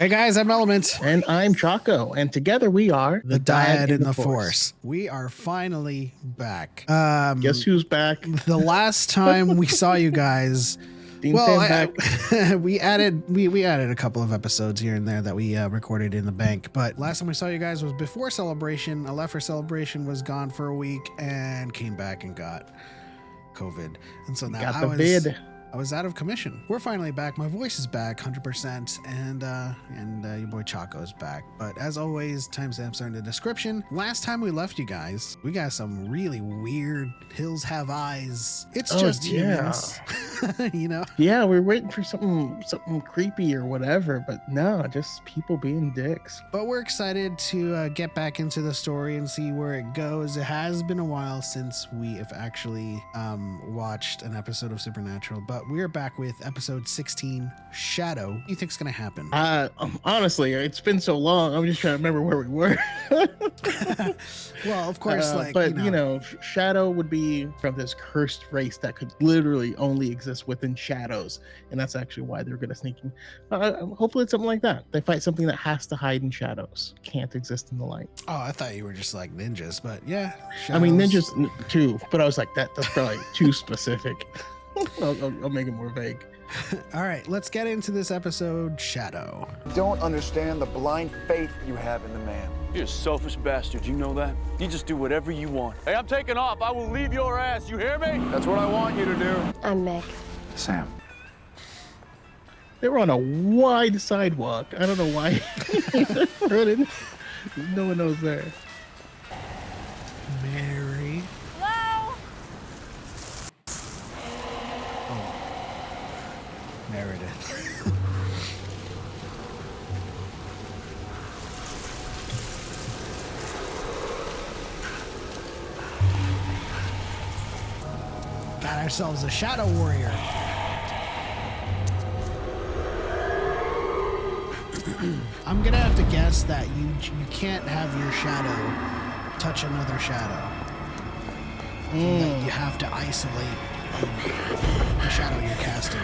Hey guys, I'm Element. And I'm Choco, and together we are the DYAD in the Force. We are finally back. Guess who's back? The last time we saw you guys, we added a couple of episodes here and there that we recorded in the bank. But last time we saw you guys was before Celebration. I left for Celebration, was gone for a week, and came back and got COVID. And so now I was out of commission. We're finally back. My voice is back 100%, and your boy Choco's back. But as always, timestamps are in the description. Last time we left you guys, we got some really weird hills have eyes. It's just humans, you know? Yeah, we were waiting for something creepy or whatever, but no, just people being dicks. But we're excited to get back into the story and see where it goes. It has been a while since we have actually watched an episode of Supernatural, but we're back with episode 16, Shadow. What do you think's gonna happen? Honestly, it's been so long. I'm just trying to remember where we were. Well, of course, Shadow would be from this cursed race that could literally only exist within shadows, and that's actually why they're good at sneaking. Hopefully, it's something like that. They fight something that has to hide in shadows, can't exist in the light. Oh, I thought you were just like ninjas, but yeah. Shadows. I mean, ninjas too, but I was like, that's probably too specific. I'll make it more vague. All right, let's get into this episode, Shadow. Don't understand the blind faith you have in the man. You're a selfish bastard, you know that? You just do whatever you want. Hey, I'm taking off. I will leave your ass, you hear me? That's what I want you to do. I'm Meg. Sam. They were on a wide sidewalk. I don't know why. No one knows there. Mary. Hello? Meredith. Got ourselves a shadow warrior. I'm gonna have to guess that you can't have your shadow touch another shadow. That you have to isolate the shadow you're casting.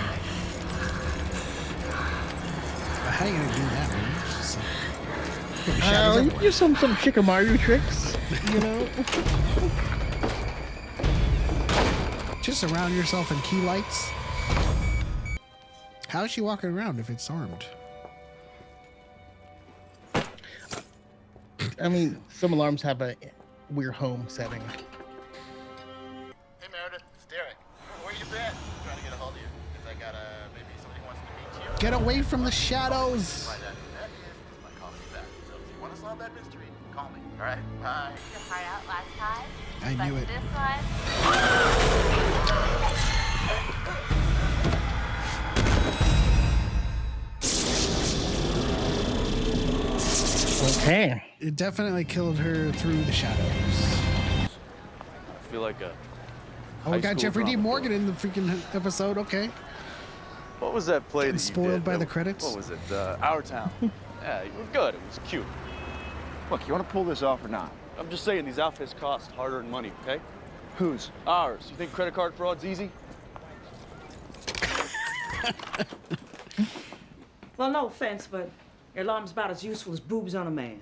How are you gonna do that, man? You can do some Shikamaru tricks, you know? Just surround yourself in key lights. How is she walking around if it's armed? I mean, some alarms have a weird home setting. Hey Meredith, it's Derek. Where you been? I'm trying to get a hold of you because I got maybe somebody wants to meet you. Get away from the shadows. That is my calling you back. So if you want to solve that mystery, call me. All right, bye. Your heart out last time. I knew it. This one. Okay. It definitely killed her through the shadows. I feel like a Oh, we got school Jeffrey D. drama Morgan in the freaking episode. Okay. What was that play Getting that you spoiled did? by the credits? What was it? Our Town. Yeah, you were good. It was cute. Look, you want to pull this off or not? I'm just saying these outfits cost hard-earned money, okay? Whose? Ours. You think credit card fraud's easy? Well, no offense, but your alarm's about as useful as boobs on a man.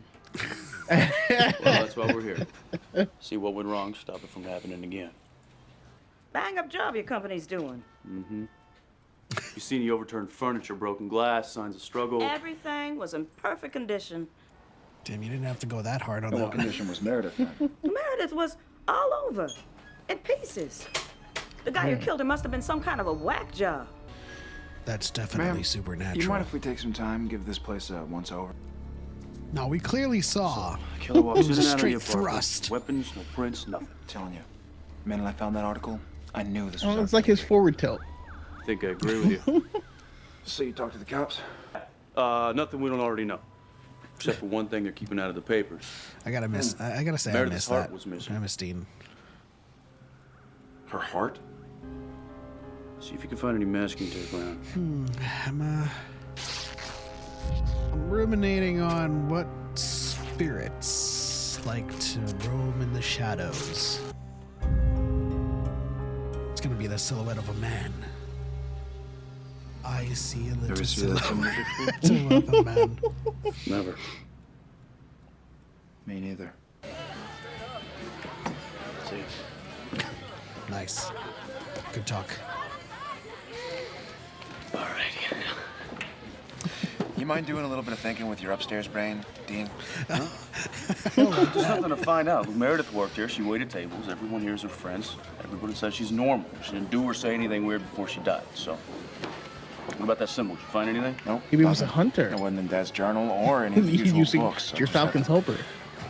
Well, that's why we're here. See what went wrong, stop it from happening again. Bang-up job your company's doing. Mm-hmm. You seen the overturned furniture, broken glass, signs of struggle. Everything was in perfect condition. Damn, you didn't have to go that hard on And that what one. condition was Meredith in? Meredith was all over, in pieces. The guy who killed her must have been some kind of a whack job. That's definitely Ma'am, supernatural. You mind if we take some time and give this place a once-over? No, we clearly saw. Killer walks It was in a and out of the straight apartment. thrust. Weapons, no prints, nothing. I'm telling you, the minute I found that article, I knew this was. It's like his forward tilt. I think I agree with you. So you talked to the cops? Nothing we don't already know. Except for one thing they're keeping out of the papers. I gotta say, I Meredith's missed heart that. was missing. I missed Dean. Her heart? See if you can find any masking tape around. I'm ruminating on what spirits like to roam in the shadows. It's gonna be the silhouette of a man. I see a little Ever see that silhouette. symbol before? It's a weapon, man. Never. Me neither. See? Nice. Good talk. All right. You mind doing a little bit of thinking with your upstairs brain, Dean? Just something to find out. When Meredith worked here, she waited tables. Everyone here is her friends. Everybody says she's normal. She didn't do or say anything weird before she died, so. What about that symbol? Did you find anything? No? Maybe he was a hunter. It wasn't in Dad's journal or any of the You usual using books. your Falcon's helper.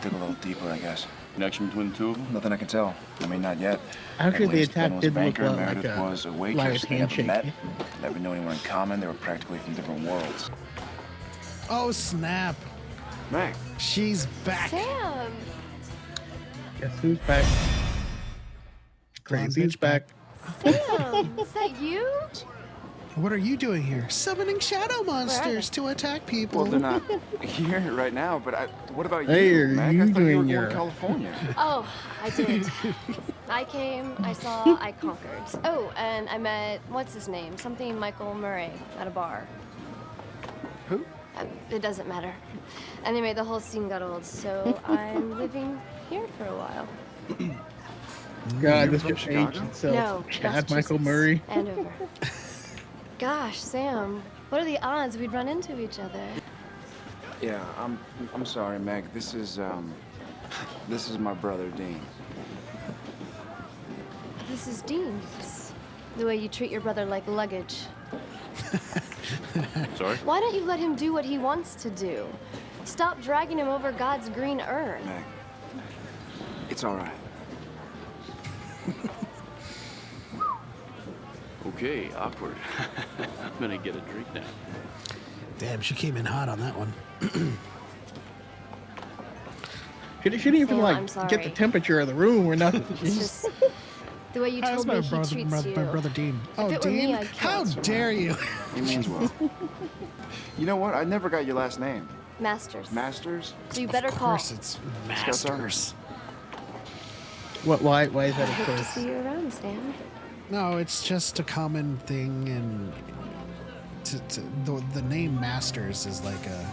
Dig a little deeper, I guess. Connection between the two of them? Nothing I can tell. I mean, not yet. After At the least attack Ben was a did look banker, and like Meredith a was a waitress. liar's They never handshake. met. Never knew anyone in common. They were practically from different worlds. Oh, snap. Meg. She's back. Sam! Guess who's back? Crazy's bitch back. Sam! Is that you? What are you doing here? Summoning shadow monsters to attack people. Well, they're not here right now, but what about Hey, you, are Meg? you I thought you were doing going your- to California. Oh, I did. I came, I saw, I conquered. Oh, and I met, what's his name? Something Michael Murray at a bar. Who? It doesn't matter. Anyway, the whole scene got old, so I'm living here for a while. God, You're this from just Chicago? aged itself. No, Chad Michael Massachusetts. Murray. Andover. Gosh, Sam, what are the odds we'd run into each other? Yeah, I'm sorry, Meg. This is my brother, Dean. This is Dean. It's the way you treat your brother like luggage. Sorry? Why don't you let him do what he wants to do? Stop dragging him over God's green earth. Meg, it's all right. Okay, awkward. I'm gonna get a drink now. Damn, she came in hot on that one. She didn't even Sam, like I'm get the sorry. temperature of the room or nothing. It's just the way you How's told my me he brother, treats my you. brother Dean? Oh, it were me, Dean? I'd kill How it, you know. dare you? He means well. You know what? I never got your last name. Masters. Masters? So you better Of call. course, it's Masters. What? Why is that I a hope to choice? see you around, Sam. No, it's just a common thing, and the name Masters is like a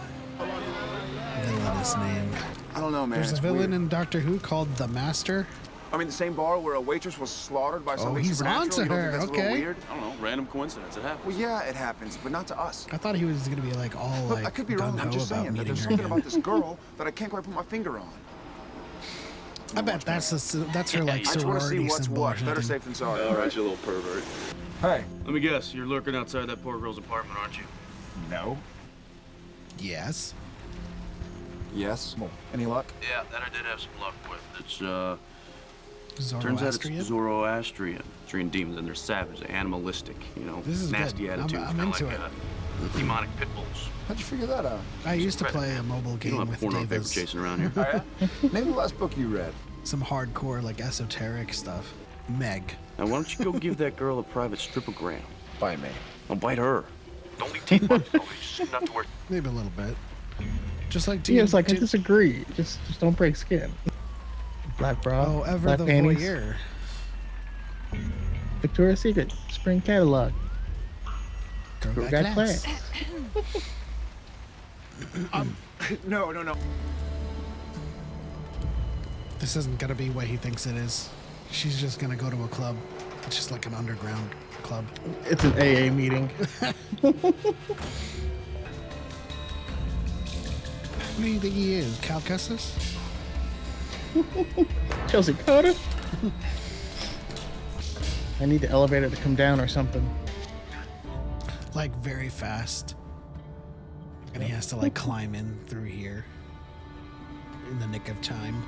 villainous name. I don't know, man. There's a It's villain weird. in Doctor Who called the Master. I mean, the same bar where a waitress was slaughtered by something he's supernatural. onto You don't her, think that's a little okay. weird? I don't know, random coincidence. It happens. Well, yeah, it happens, but not to us. I thought he was gonna be like all Look, like I could be wrong. I'm gung-ho just about saying that meeting there's her something again. about this girl that I can't quite put my finger on. I bet that's her like I just want to see sorority what's symbol or what. Better something. safe than sorry. All right, you little pervert. Hey. Let me guess, you're lurking outside that poor girl's apartment, aren't you? No. Yes. Yes. Any luck? Yeah, that I did have some luck with. It's, turns out Zoroastrian. it's Zoroastrian. Korean demons, and they're savage, they're animalistic, you know, This is nasty good. I'm attitudes. into kinda it. like, demonic pit bulls. How'd you figure that out? I used to Credit, play a man. mobile You game don't have with porno paper Davis. chasing around here. Oh, yeah? Name the last book you read. Some hardcore like esoteric stuff. Meg. Now, why don't you go give that girl a private stripogram? By me. Don't bite her. Don't leave teeth marks. Don't leave just enough to where. Maybe a little bit. Just like Dean. Yeah, it's like I did- disagree. Just don't break skin. Black bra. Oh, ever black the panties. voyeur. Victoria's Secret spring catalog. Girl Girl got got class. No. This isn't gonna be what he thinks it is. She's just gonna go to a club. It's just like an underground club. It's an AA meeting. Who do you think he is? Cal Kestis? Chelsea Cotter. I need the elevator to come down or something. Like very fast. And he has to like climb in through here in the nick of time.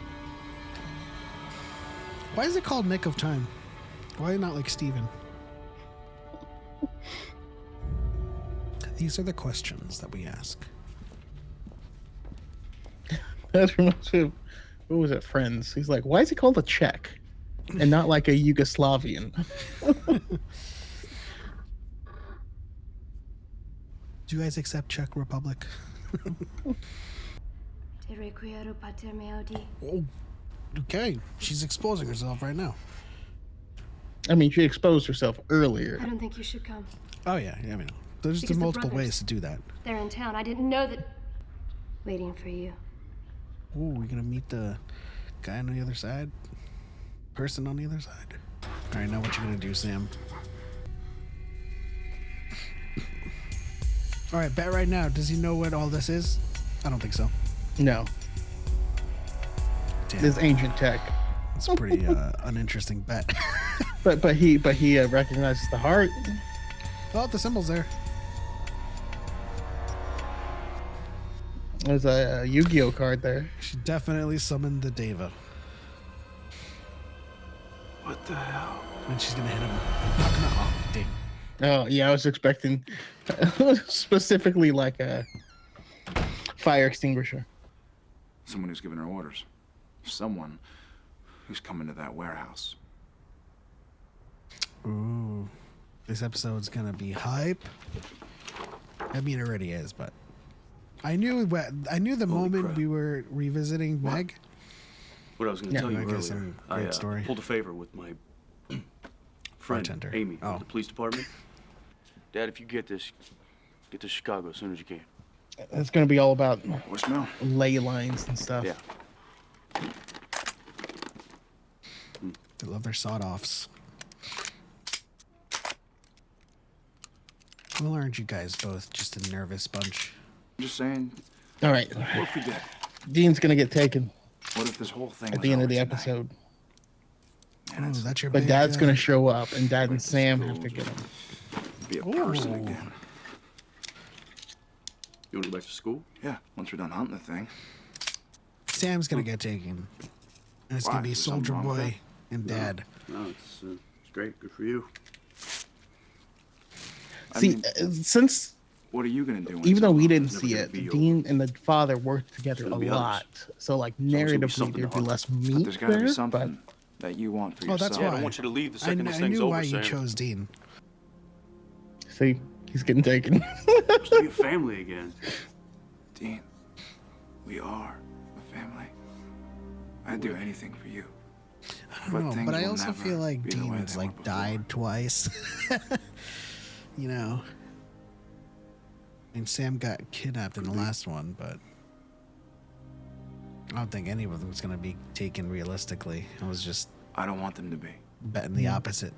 Why is it called Nick of Time? Why not like Steven? These are the questions that we ask. That reminds me of, what was it, Friends? He's like, why is he called a Czech and not like a Yugoslavian? Do you guys accept Czech Republic? Oh, okay. She's exposing herself right now. I mean, she exposed herself earlier. I don't think you should come. Oh yeah, I mean, There's Because multiple brothers, ways to do that. they're in town. I didn't know that. Waiting for you. Ooh, we're gonna meet the guy on the other side? Person on the other side? Alright, now what you gonna do, Sam? Alright, bet right now. Does he know what all this is? I don't think so. No. Damn. This ancient tech. It's a pretty uninteresting bet. But he recognizes the heart. Oh, the symbol's there. There's a Yu-Gi-Oh card there. She definitely summoned the Deva. What the hell? And she's gonna hit him. Knock him out. Oh, dang. Oh yeah, I was expecting specifically like a fire extinguisher. Someone who's giving her orders. Someone who's coming to that warehouse. Ooh. This episode's gonna be hype. I mean, it already is, but I knew the moment crap. we were revisiting Meg. What I was going to Yeah, tell you I guess earlier, some I great story. pulled a favor with my friend, Bartender. Amy, Oh. at the police department. Dad, if you get to Chicago as soon as you can. It's gonna be all about Voicemail? ley lines and stuff. Yeah. They love their sawed-offs. Well, aren't you guys both just a nervous bunch? I'm just saying, All right, what if we did? Dean's gonna get taken What if this whole thing at was the end of over the tonight? episode, And Oh, it's that's your but big, Dad's gonna show up, and Dad and to Sam school, have to get him. be a person Ooh. again. You want to go back to school? Yeah, once we're done hunting the thing. Sam's gonna get taken. And it's Why? gonna be Is there something Soldier wrong with Boy that? and Dad. No, it's great. Good for you. I See, mean, since what are you gonna do? when even it's though we over? didn't It's never see gonna it, be Dean and the father worked together a There'll be others. lot. So like always gonna be narratively, something there'd to be hunt. less But meat there's gotta there. be But something that you want for Oh, that's yourself. Yeah, I why. don't want you to leave the I, second kn- this I thing's knew over, why you Sam. chose Dean. see, he's getting taken. Let's be a family again. Dean, we are a family. I'd do anything for you. I don't know, things but I will also never feel like be the way Dean's they were like before. died twice. You know. I mean, Sam got kidnapped in the last one, but I don't think any of them was gonna be taken realistically. I was just I don't want them to be. betting the opposite.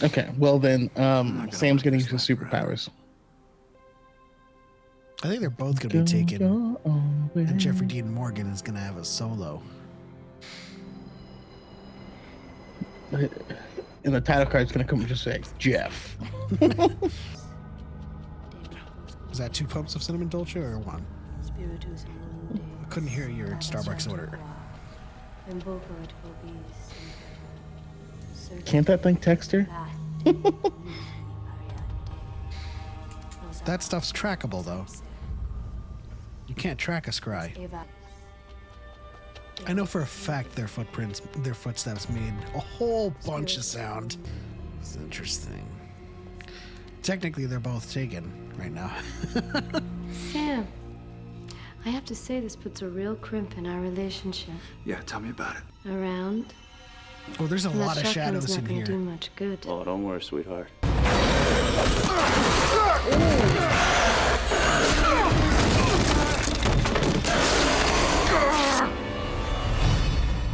Okay, well then, gonna Sam's let gonna this use his last forever. superpowers. I think they're both gonna be taken, Go away. and Jeffrey Dean Morgan is gonna have a solo. And the title card's gonna come and just say Jeff. Is that 2 pumps of cinnamon dolce or 1? I couldn't hear your Starbucks order. Can't that thing text her? That stuff's trackable though. You can't track a scry. I know for a fact their footsteps made a whole bunch of sound. It's interesting. Technically, they're both taken right now. Sam, I have to say this puts a real crimp in our relationship. Yeah, tell me about it. Around. Oh, there's a And lot that of shotgun's shadows not in gonna do here. much good. Oh, don't worry, sweetheart.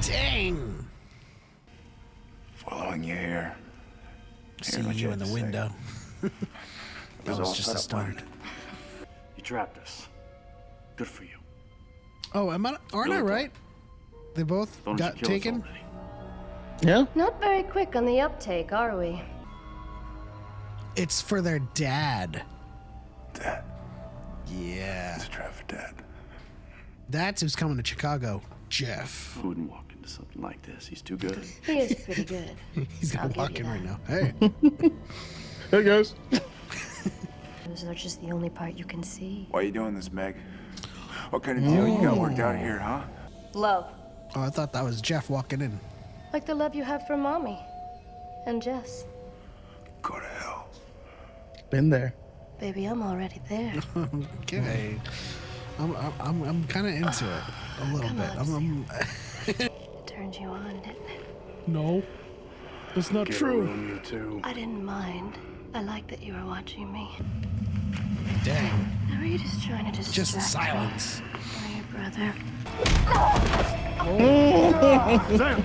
Dang! Following you here. See what you you in had the to say. window. It That was all just a set up, start. wasn't it? You trapped us. Good for you. Oh, aren't I Really right? They both Don't got you kill taken? us already. Yeah. Not very quick on the uptake, are we? It's for their dad. Dad. Yeah. It's a trap for Dad. That's who's coming to Chicago. Jeff. I wouldn't walk into something like this. He's too good. He is pretty good. He's gonna I'll give walk you in right now. that. Hey. Hey guys. Those are just the only part you can see. Why are you doing this, Meg? What kind of deal you got worked out here, huh? Love. Oh, I thought that was Jeff walking in. Like the love you have for Mommy. And Jess. Go to hell. Been there. Baby, I'm already there. Okay. I'm kind of into it a little Come bit. on, I'm It turned you on, didn't it? no, it's not Get true. around you too. I didn't mind. I like that you were watching me. Dang. Or were you just trying to distract Just silence. me or your brother? Sam!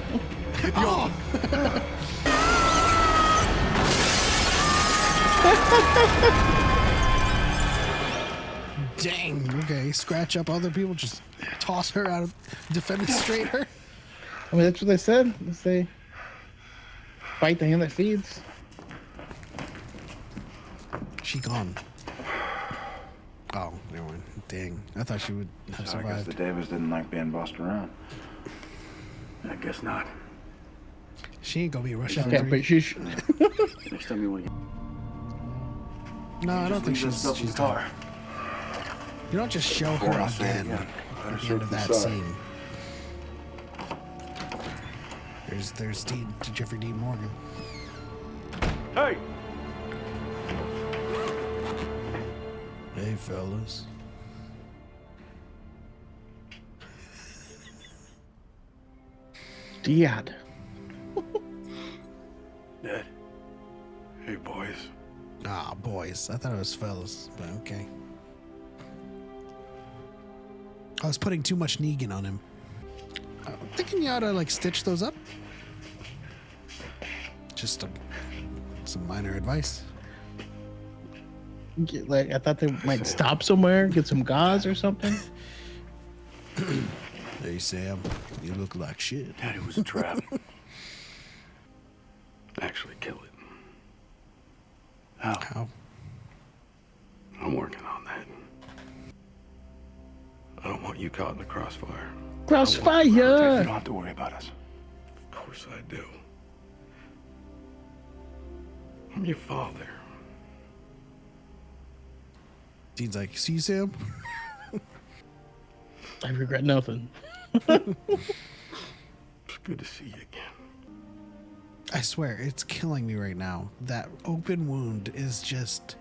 Dang. Okay. Scratch up other people. Just toss her out of defenestrate her. I mean, that's what they said. They say, bite the hand that feeds. She gone. Oh, never mind. Dang. I thought she would have So I guess the survived. Davis didn't like being bossed around. I guess not. She ain't gonna be Rush Hour Yeah, 3. but she. Next time you want to No, I don't think leave that she's stuff in the dead. car. You don't just show Before her I say it again again, better at the search end of that inside. scene. There's Jeffrey Dean Morgan. Hey! Hey, fellas. DYAD. Dad. Hey, boys. Ah, boys. I thought it was fellas, but okay. I was putting too much Negan on him. I'm thinking you ought to, like, stitch those up. Just some minor advice. Like, I thought they might stop somewhere, get some gauze or something. Hey, Sam. You look like shit. Daddy was a trap. Actually, kill it. How? How? I'm working on that. I don't want you caught in the crossfire. You Crossfire! don't have to worry about us. Of course I do. I'm your father. Dean's like, see, Sam? I regret nothing. It's good to see you again. I swear, it's killing me right now. That open wound is just...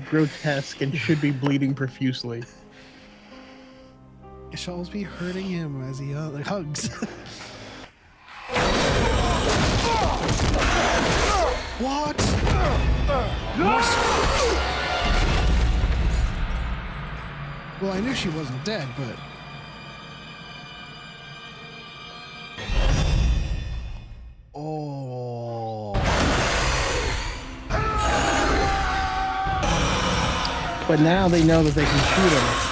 Grotesque and should be bleeding profusely. It should always be hurting him as he hugs. What? Well, I knew she wasn't dead, but... Oh. But now they know that they can shoot him.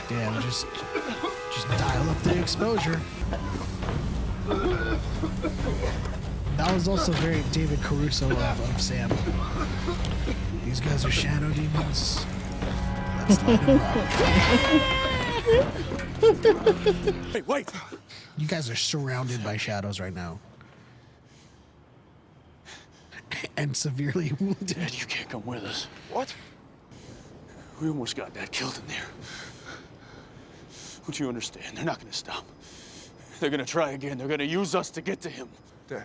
Damn, just dial up the exposure. That was also very David Caruso of Sam. These guys are shadow demons. Let's light them up. Hey, wait! You guys are surrounded by shadows right now. And severely wounded. Dad, you can't come with us. What? We almost got Dad killed in there. Don't you understand? They're not gonna stop. They're gonna try again. They're gonna use us to get to him. Dad.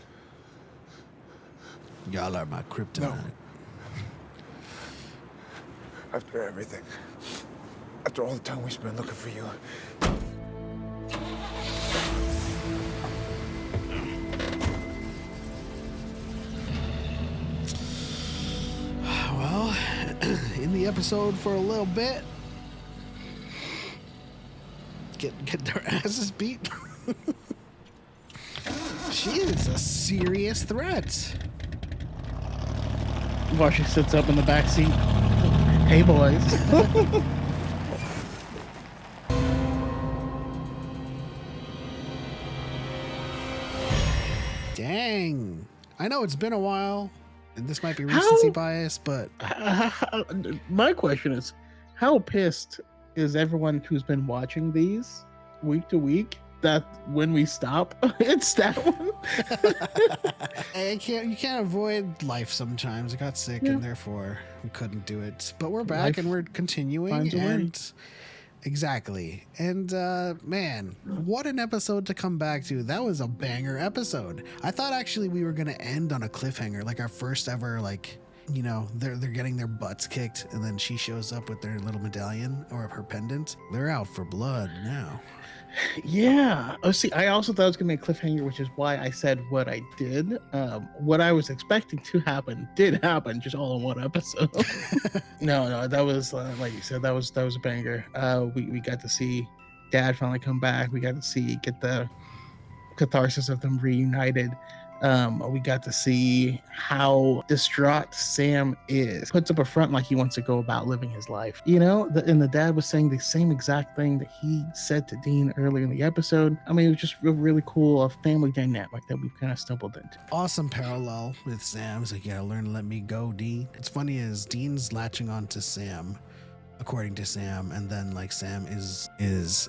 Y'all are my kryptonite. No. After everything. After all the time we spent looking for you. Well, in the episode for a little bit, get their asses beat. She is a serious threat. While she sits up in the back seat. Hey, boys. Dang. I know it's been a while, and this might be recency How- bias, but My question is, how pissed is everyone who's been watching these week to week that when we stop, it's that one? you can't avoid life sometimes. I got sick Yeah. and therefore we couldn't do it. But we're back Life and we're continuing finds a way. and exactly. And man, what an episode to come back to. That was a banger episode. I thought actually we were gonna end on a cliffhanger, like our first ever like you know, they're getting their butts kicked, and then she shows up with their little medallion or her pendant. They're out for blood now. Yeah. Oh, see, I also thought it was gonna be a cliffhanger, which is why I said what I did. What I was expecting to happen did happen, just all in one episode. No, that was like you said, that was a banger. We got to see Dad finally come back. We got to get the catharsis of them reunited. We got to see how distraught Sam is. Puts up a front like he wants to go about living his life. You know, and the dad was saying the same exact thing that he said to Dean earlier in the episode. I mean, it was just really cool, a family dynamic that we've kind of stumbled into. Awesome parallel with Sam. He's like, yeah, learn to let me go, Dean. It's funny is Dean's latching on to Sam, according to Sam, and then like Sam is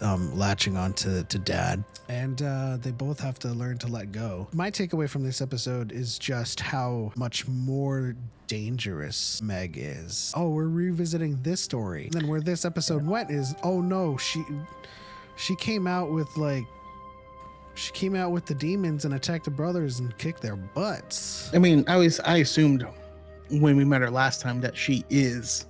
latching on to Dad, and they both have to learn to let go. My takeaway from this episode is just how much more dangerous Meg is. Oh, we're revisiting this story. And then where this episode went is, oh no, she came out with the demons and attacked the brothers and kicked their butts. I mean, I assumed when we met her last time that she is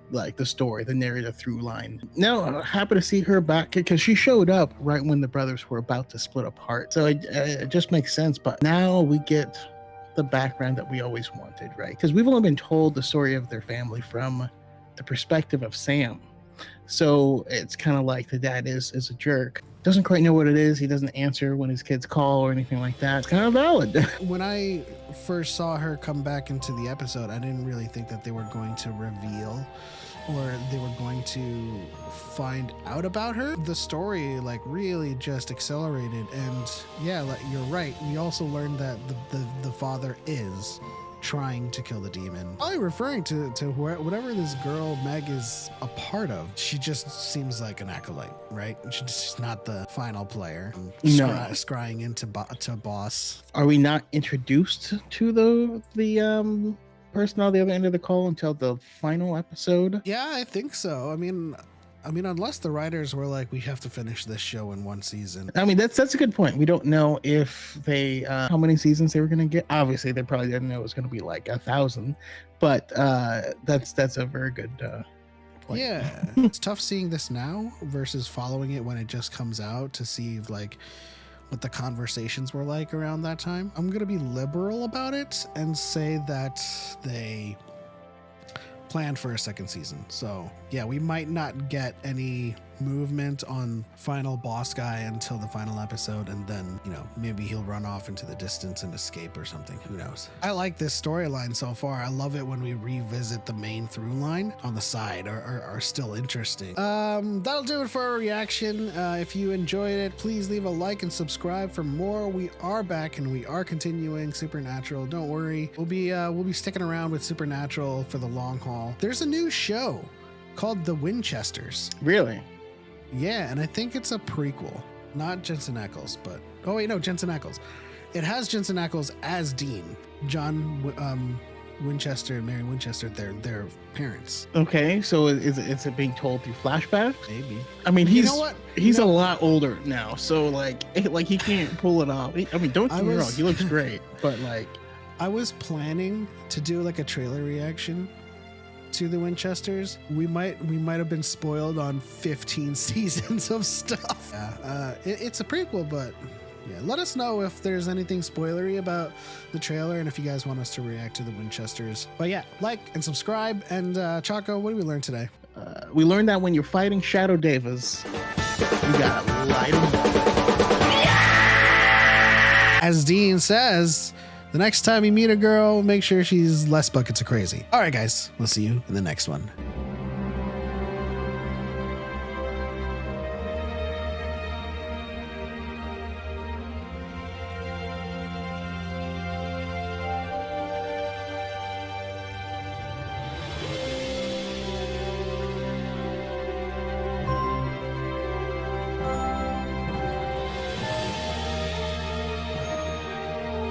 like the story, the narrative through line. Now, happy to see her back because she showed up right when the brothers were about to split apart. So it just makes sense. But now we get the background that we always wanted, right? Because we've only been told the story of their family from the perspective of Sam. So it's kind of like the dad is a jerk. Doesn't quite know what it is. He doesn't answer when his kids call or anything like that. It's kind of valid. When I first saw her come back into the episode, I didn't really think that they were going to reveal or they were going to find out about her. The story like really just accelerated, and yeah, like, you're right. We also learned that the father is trying to kill the demon. Probably referring to whatever this girl Meg is a part of. She just seems like an acolyte, right? She's not the final player. No. Scrying into boss. Are we not introduced to the person on the other end of the call until the final episode? Yeah, I think so. I mean, unless the writers were like, we have to finish this show in one season. I mean, that's a good point. We don't know if they how many seasons they were going to get. Obviously, they probably didn't know it was going to be like 1,000, but that's a very good point. Yeah, it's tough seeing this now versus following it when it just comes out to see like what the conversations were like around that time. I'm going to be liberal about it and say that they planned for a second season. So yeah, we might not get any movement on final boss guy until the final episode, and then, you know, maybe he'll run off into the distance and escape or something. Who knows? I like this storyline so far. I love it when we revisit the main through line on the side are still interesting. That'll do it for our reaction. If you enjoyed it, please leave a like and subscribe for more. We are back and we are continuing Supernatural. Don't worry, we'll be sticking around with Supernatural for the long haul. There's a new show called The Winchesters. Really? Yeah, and I think it's a prequel. Not Jensen Ackles, but... Oh, wait, no, Jensen Ackles. It has Jensen Ackles as Dean. John Winchester and Mary Winchester, their parents. Okay, so is it being told through flashbacks? Maybe. I mean, he's You know what? he's a lot older now, so like he can't pull it off. I mean, don't get me wrong, he looks great, but like... I was planning to do like a trailer reaction to the Winchesters. We might have been spoiled on 15 seasons of stuff. Yeah, it's a prequel, but yeah, let us know if there's anything spoilery about the trailer and if you guys want us to react to the Winchesters. But yeah, like and subscribe. And Choco, what did we learn today? We learned that when you're fighting Shadow Devas, you gotta light them up. As Dean says, the next time you meet a girl, make sure she's less buckets of crazy. All right, guys, we'll see you in the next one.